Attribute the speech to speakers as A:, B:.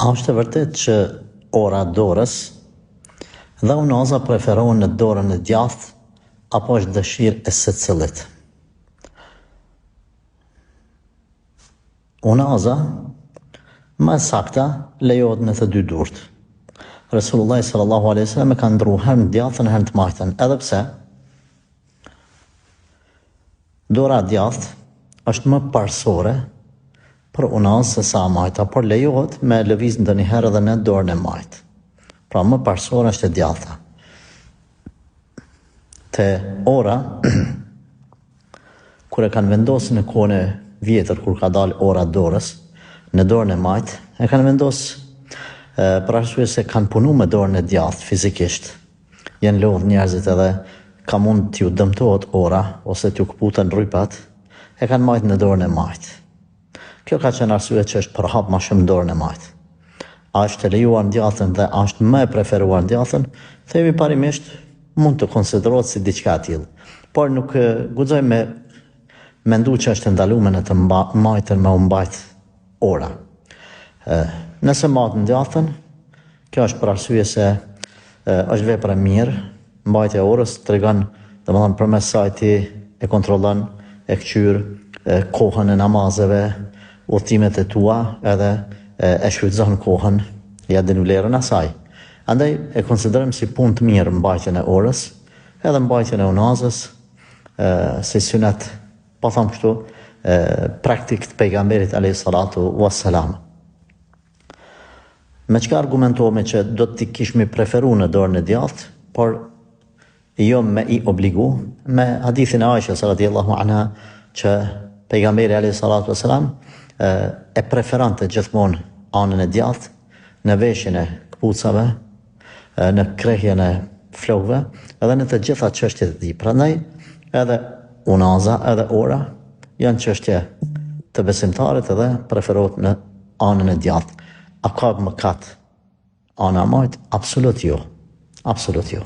A: A është e vërtet që ora dorës dhe unaza preferohen në dorën e djathtë apo është dëshirë e secillit? Unaza më sakta lejohet me të dy durt. Resulullah sallallahu alaihi wasallam e ka ndruar herë djathtën herë të majtën, edhe pse dora djathtë është më parsore për unazë se sa majta, por lejohet me lëviz ndonjëherë edhe në dorën e majtë. Pra më parsore është e djathta. Te ora, kur e kanë vendosur në kohën e vjetër, kur ka dalë ora dorës në dorën e majtë, e kanë vendosur për arsye se kanë punu me dorën e djathtë fizikisht. Janë lodhur njerëzit edhe ka mund t'ju dëmtohet ora ose t'ju kputen rrypat, e kanë majtë në dorën e majtë. Kjo ka qenë arsye që është përhap më shumë dorën e majtë. A është e lejuar djathtën dhe a është më e preferuar djathtën, themi parimisht mund të konsiderohet si diçka e tillë. Por nuk guxoj me mendu që është ndaluar në të majtën me u mbajt ora. Nëse matën djathtën, kjo është për arsye se është vepër e mirë, mbajtja e orës tregon, domethënë përmes saj ti e kontrollon, e kqyr kohën e namazeve, udhëtimet e tua, edhe e shfrytëzon kohën, ja din vlerën e saj. Andaj e konsiderojmë si punë të mirë mbajtjen e orës, edhe mbajtjen e unazës, si sunet, po them kështu, praktik të pejgamberit alayhi salatu wassalam. Me çka argumentohemi që do t'i kishmi preferu në dorën e djathtë, por jo me i obligu, me hadithin e Aishës radhiyallahu anha që pejgamberi alayhi salatu wassalam e preferante gjithmonë anën e djathtë në veshjen e kpucave, në krehjen e flokëve, edhe në të gjitha çështjet e tij. Prandaj edhe unaza, edhe ora janë çështje të besimtarit edhe preferohet në anën e djathtë. A ka mëkat ana e majt? Absolut jo. Absolut jo.